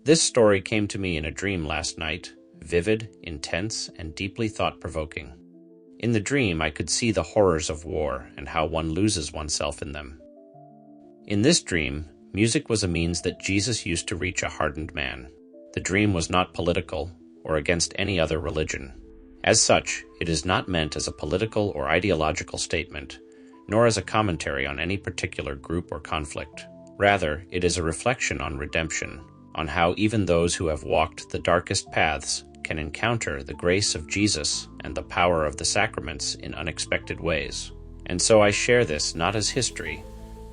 This story came to me in a dream last night, vivid, intense, and deeply thought-provoking. In the dream, I could see the horrors of war and how one loses oneself in them. In this dream, music was a means that Jesus used to reach a hardened man. The dream was not political or against any other religion. As such, it is not meant as a political or ideological statement, nor as a commentary on any particular group or conflict. Rather, it is a reflection on redemption, on how even those who have walked the darkest paths can encounter the grace of Jesus and the power of the sacraments in unexpected ways. And so I share this not as history,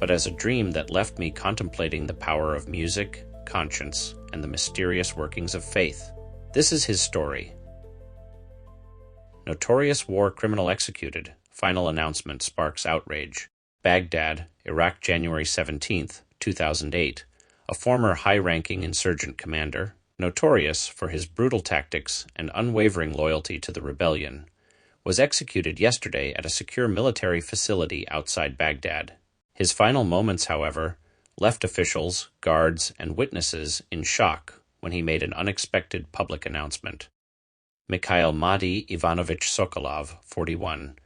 but as a dream that left me contemplating the power of music, conscience, and the mysterious workings of faith. This is his story. Notorious war criminal executed. Final announcement sparks outrage. Baghdad, Iraq, January 17, 2008. A former high-ranking insurgent commander, notorious for his brutal tactics and unwavering loyalty to the rebellion, was executed yesterday at a secure military facility outside Baghdad. His final moments, however, left officials, guards, and witnesses in shock when he made an unexpected public announcement. Mikhail Mahdi Ivanovich Sokolov, 41,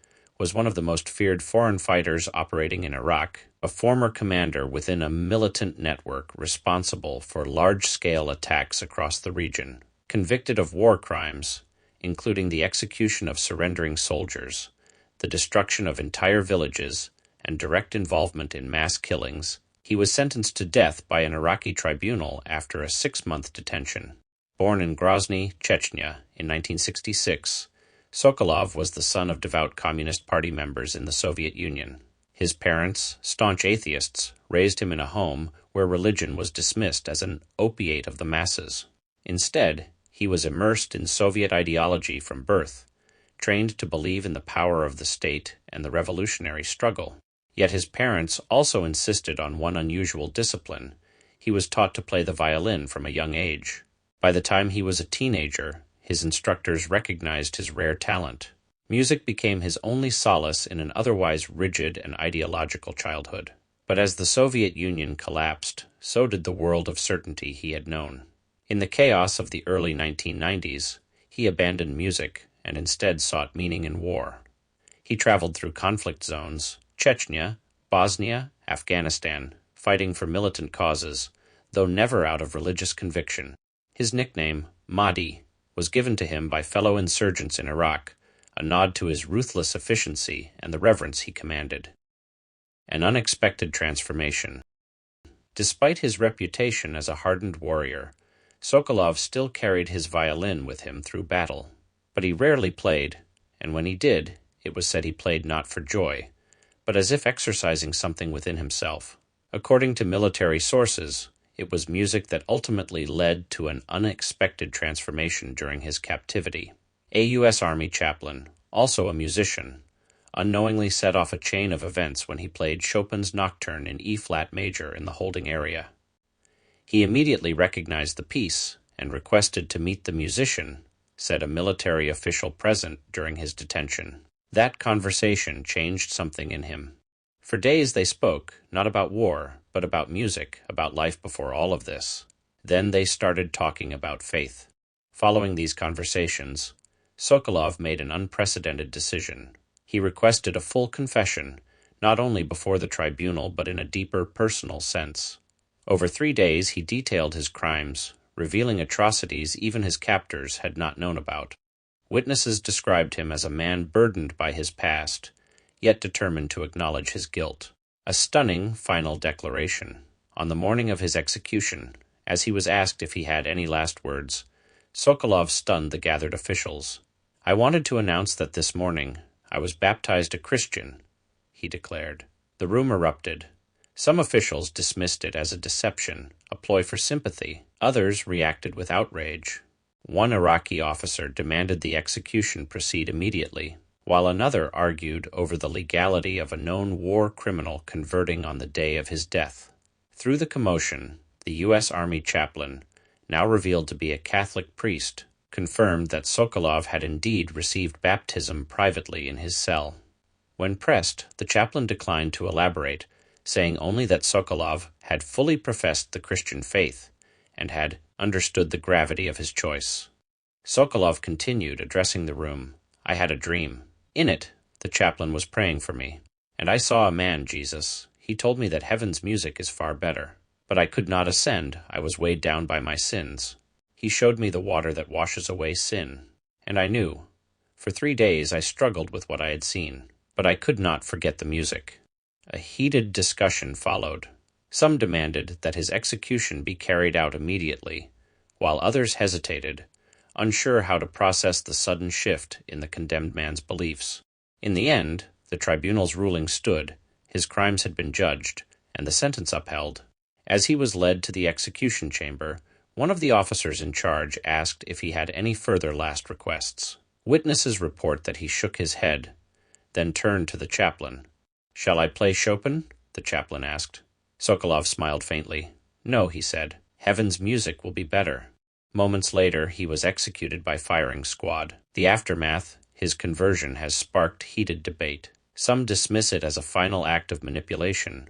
was one of the most feared foreign fighters operating in Iraq, a former commander within a militant network responsible for large-scale attacks across the region, convicted of war crimes, including the execution of surrendering soldiers, the destruction of entire villages, and direct involvement in mass killings. He was sentenced to death by an Iraqi tribunal after a 6-month detention. Born in Grozny, Chechnya, in 1966, Sokolov was the son of devout Communist Party members in the Soviet Union. His parents, staunch atheists, raised him in a home where religion was dismissed as an opiate of the masses. Instead, he was immersed in Soviet ideology from birth, trained to believe in the power of the state and the revolutionary struggle. Yet his parents also insisted on one unusual discipline. He was taught to play the violin from a young age. By the time he was a teenager, his instructors recognized his rare talent. Music became his only solace in an otherwise rigid and ideological childhood. But as the Soviet Union collapsed, so did the world of certainty he had known. In the chaos of the early 1990s, he abandoned music and instead sought meaning in war. He traveled through conflict zones, Chechnya, Bosnia, Afghanistan, fighting for militant causes, though never out of religious conviction. His nickname, Mahdi, was given to him by fellow insurgents in Iraq, a nod to his ruthless efficiency and the reverence he commanded. An unexpected transformation. Despite his reputation as a hardened warrior, Sokolov still carried his violin with him through battle. But he rarely played, and when he did, it was said he played not for joy, but as if exercising something within himself. According to military sources, it was music that ultimately led to an unexpected transformation during his captivity. A U.S. Army chaplain, also a musician, unknowingly set off a chain of events when he played Chopin's Nocturne in E-flat major in the holding area. He immediately recognized the piece and requested to meet the musician, said a military official present during his detention. That conversation changed something in him. For days they spoke, not about war, but about music, about life before all of this. Then they started talking about faith. Following these conversations, Sokolov made an unprecedented decision. He requested a full confession, not only before the tribunal but in a deeper personal sense. Over 3 days he detailed his crimes, revealing atrocities even his captors had not known about. Witnesses described him as a man burdened by his past, yet determined to acknowledge his guilt. A stunning final declaration. On the morning of his execution, as he was asked if he had any last words, Sokolov stunned the gathered officials. "I wanted to announce that this morning I was baptized a Christian," he declared. The room erupted. Some officials dismissed it as a deception, a ploy for sympathy. Others reacted with outrage. One Iraqi officer demanded the execution proceed immediately, while another argued over the legality of a known war criminal converting on the day of his death. Through the commotion, the U.S. Army chaplain, now revealed to be a Catholic priest, confirmed that Sokolov had indeed received baptism privately in his cell. When pressed, the chaplain declined to elaborate, saying only that Sokolov had fully professed the Christian faith and had understood the gravity of his choice. Sokolov continued, addressing the room. I had a dream. In it, the chaplain was praying for me. And I saw a man, Jesus. He told me that heaven's music is far better. But I could not ascend. I was weighed down by my sins. He showed me the water that washes away sin. And I knew. For 3 days I struggled with what I had seen. But I could not forget the music. A heated discussion followed. Some demanded that his execution be carried out immediately, while others hesitated, unsure how to process the sudden shift in the condemned man's beliefs. In the end, the tribunal's ruling stood, his crimes had been judged, and the sentence upheld. As he was led to the execution chamber, one of the officers in charge asked if he had any further last requests. Witnesses report that he shook his head, then turned to the chaplain. "Shall I play Chopin?" the chaplain asked. Sokolov smiled faintly. "No," he said. "Heaven's music will be better." Moments later, he was executed by firing squad. The aftermath, his conversion, has sparked heated debate. Some dismiss it as a final act of manipulation,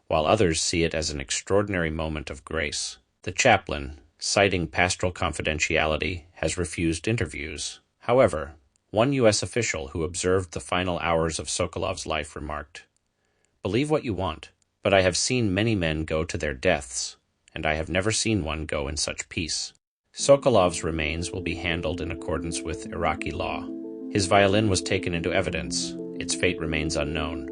while others see it as an extraordinary moment of grace. The chaplain, citing pastoral confidentiality, has refused interviews. However, one U.S. official who observed the final hours of Sokolov's life remarked, "Believe what you want, but I have seen many men go to their deaths, and I have never seen one go in such peace." Sokolov's remains will be handled in accordance with Iraqi law. His violin was taken into evidence. Its fate remains unknown.